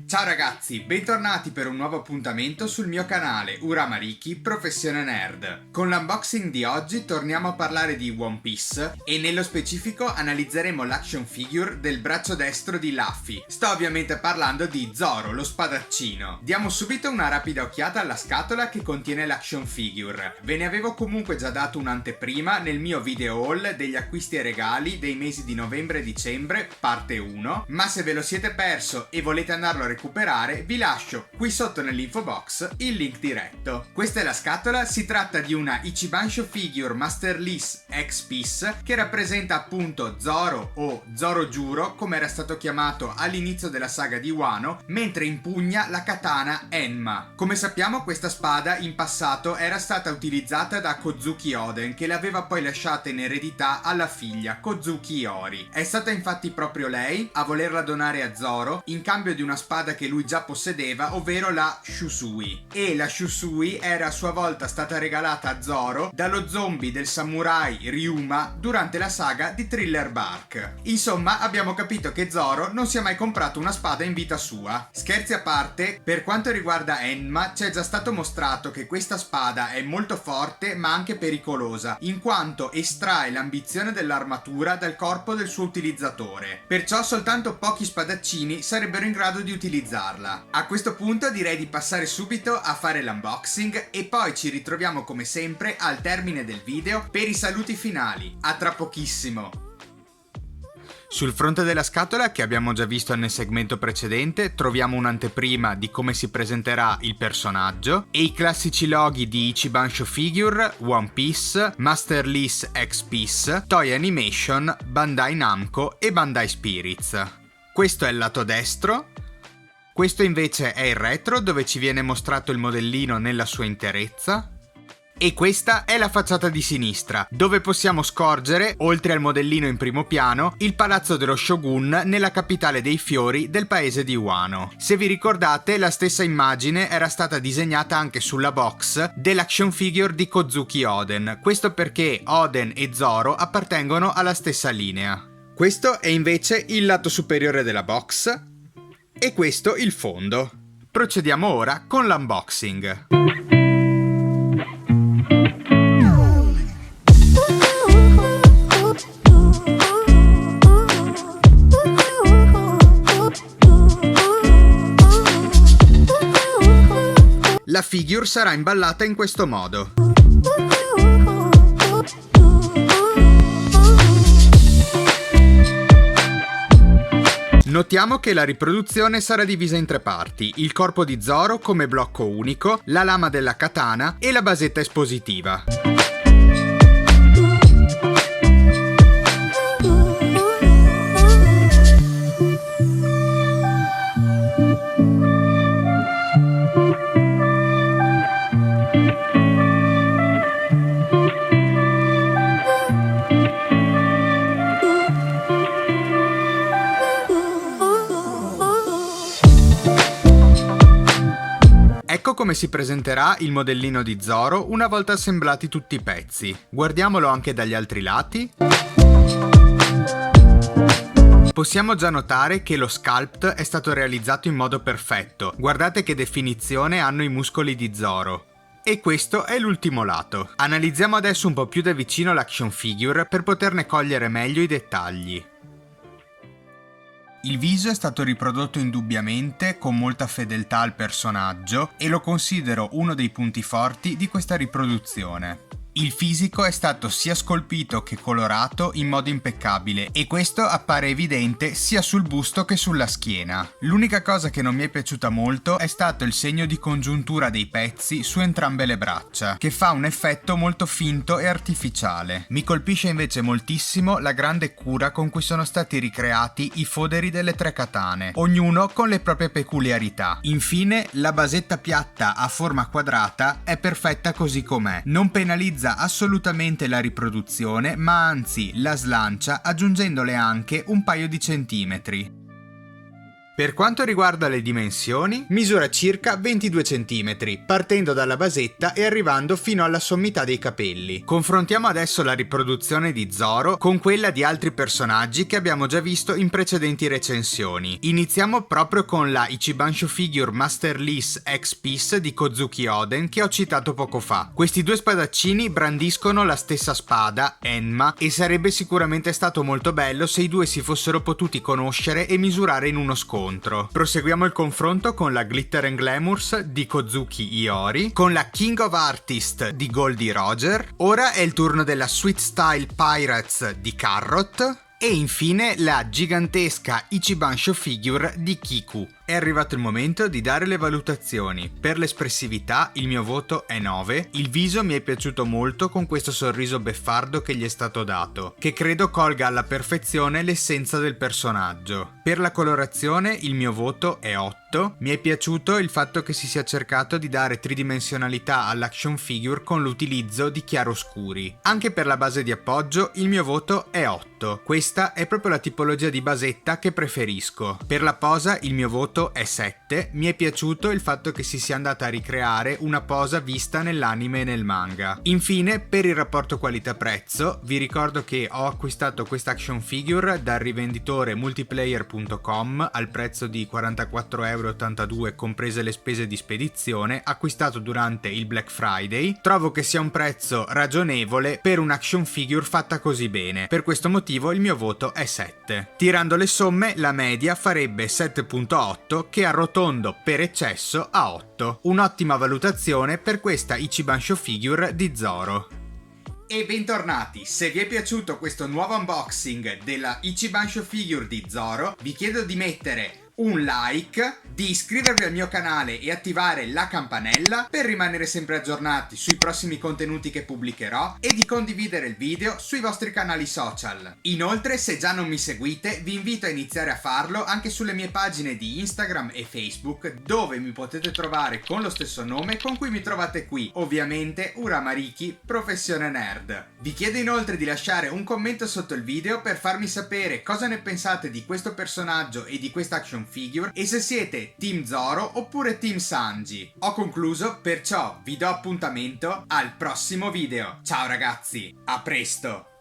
Ciao ragazzi, bentornati per un nuovo appuntamento sul mio canale Uramariki Professione Nerd. Con l'unboxing di oggi torniamo a parlare di One Piece e nello specifico analizzeremo l'action figure del braccio destro di Luffy. Sto ovviamente parlando di Zoro, lo spadaccino. Diamo subito una rapida occhiata alla scatola che contiene l'action figure. Ve ne avevo comunque già dato un'anteprima nel mio video haul degli acquisti e regali dei mesi di novembre e dicembre, parte 1, ma se ve lo siete perso e volete andarlo a recuperare, vi lascio qui sotto nell'info box il link diretto. Questa è la scatola, si tratta di una Ichibansho Figure Masterless X-Piece che rappresenta appunto Zoro o Zorojuro, come era stato chiamato all'inizio della saga di Wano, mentre impugna la katana Enma. Come sappiamo, questa spada in passato era stata utilizzata da Kozuki Oden, che l'aveva poi lasciata in eredità alla figlia Kozuki Iori. È stata infatti proprio lei a volerla donare a Zoro in cambio di una spada che lui già possedeva, ovvero la Shusui. E la Shusui era a sua volta stata regalata a Zoro dallo zombie del samurai Ryuma durante la saga di Thriller Bark. Insomma, abbiamo capito che Zoro non si è mai comprato una spada in vita sua. Scherzi a parte, per quanto riguarda Enma, ci è già stato mostrato che questa spada è molto forte ma anche pericolosa, in quanto estrae l'ambizione dell'armatura dal corpo del suo utilizzatore. Perciò soltanto pochi spadaccini sarebbero in grado di utilizzarla. A questo punto direi di passare subito a fare l'unboxing e poi ci ritroviamo come sempre al termine del video per i saluti finali. A tra pochissimo! Sul fronte della scatola, che abbiamo già visto nel segmento precedente, troviamo un'anteprima di come si presenterà il personaggio e i classici loghi di Ichibansho Figure, One Piece, Masterless X-Piece, Toei Animation, Bandai Namco e Bandai Spirits. Questo è il lato destro. Questo invece è il retro, dove ci viene mostrato il modellino nella sua interezza. E questa è la facciata di sinistra, dove possiamo scorgere, oltre al modellino in primo piano, il palazzo dello Shogun nella capitale dei fiori del paese di Wano. Se vi ricordate, la stessa immagine era stata disegnata anche sulla box dell'action figure di Kozuki Oden. Questo perché Oden e Zoro appartengono alla stessa linea. Questo è invece il lato superiore della box. E questo il fondo. Procediamo ora con l'unboxing. La figure sarà imballata in questo modo. Notiamo che la riproduzione sarà divisa in tre parti: il corpo di Zoro come blocco unico, la lama della katana e la basetta espositiva. Ecco come si presenterà il modellino di Zoro una volta assemblati tutti i pezzi. Guardiamolo anche dagli altri lati. Possiamo già notare che lo sculpt è stato realizzato in modo perfetto. Guardate che definizione hanno i muscoli di Zoro. E questo è l'ultimo lato. Analizziamo adesso un po' più da vicino l'action figure per poterne cogliere meglio i dettagli. Il viso è stato riprodotto indubbiamente con molta fedeltà al personaggio e lo considero uno dei punti forti di questa riproduzione. Il fisico è stato sia scolpito che colorato in modo impeccabile e questo appare evidente sia sul busto che sulla schiena. L'unica cosa che non mi è piaciuta molto è stato il segno di congiuntura dei pezzi su entrambe le braccia, che fa un effetto molto finto e artificiale. Mi colpisce invece moltissimo la grande cura con cui sono stati ricreati i foderi delle tre katane, ognuno con le proprie peculiarità. Infine, la basetta piatta a forma quadrata è perfetta così com'è, non penalizza assolutamente la riproduzione, ma anzi la slancia aggiungendole anche un paio di centimetri. Per quanto riguarda le dimensioni, misura circa 22 cm, partendo dalla basetta e arrivando fino alla sommità dei capelli. Confrontiamo adesso la riproduzione di Zoro con quella di altri personaggi che abbiamo già visto in precedenti recensioni. Iniziamo proprio con la Ichibansho Figure Master Lease X-Piece di Kozuki Oden che ho citato poco fa. Questi due spadaccini brandiscono la stessa spada, Enma, e sarebbe sicuramente stato molto bello se i due si fossero potuti conoscere e misurare in uno scontro. Proseguiamo il confronto con la Glitter and Glamours di Kozuki Iori, con la King of Artist di Goldie Roger, ora è il turno della Sweet Style Pirates di Carrot, e infine la gigantesca Ichibansho Figure di Kiku. È arrivato il momento di dare le valutazioni. Per l'espressività il mio voto è 9, il viso mi è piaciuto molto con questo sorriso beffardo che gli è stato dato, che credo colga alla perfezione l'essenza del personaggio. Per la colorazione il mio voto è 8, mi è piaciuto il fatto che si sia cercato di dare tridimensionalità all'action figure con l'utilizzo di chiaroscuri. Anche per la base di appoggio il mio voto è 8, questa è proprio la tipologia di basetta che preferisco. Per la posa il mio voto è 7, mi è piaciuto il fatto che si sia andata a ricreare una posa vista nell'anime e nel manga. Infine, per il rapporto qualità-prezzo, vi ricordo che ho acquistato questa action figure dal rivenditore multiplayer.com al prezzo di 44,82 € comprese le spese di spedizione, acquistato durante il Black Friday. Trovo che sia un prezzo ragionevole per un'action figure fatta così bene, per questo motivo il mio voto è 7. Tirando le somme, la media farebbe 7.8 che arrotondo per eccesso a 8. Un'ottima valutazione per questa Ichibansho Figure di Zoro. E bentornati, se vi è piaciuto questo nuovo unboxing della Ichibansho Figure di Zoro, vi chiedo di mettere un like, di iscrivervi al mio canale e attivare la campanella per rimanere sempre aggiornati sui prossimi contenuti che pubblicherò e di condividere il video sui vostri canali social. Inoltre, se già non mi seguite, vi invito a iniziare a farlo anche sulle mie pagine di Instagram e Facebook, dove mi potete trovare con lo stesso nome con cui mi trovate qui, ovviamente Uramariki Professione Nerd. Vi chiedo inoltre di lasciare un commento sotto il video per farmi sapere cosa ne pensate di questo personaggio e di questa action figure e se siete Team Zoro oppure Team Sanji. Ho concluso, perciò vi do appuntamento al prossimo video. Ciao ragazzi, a presto!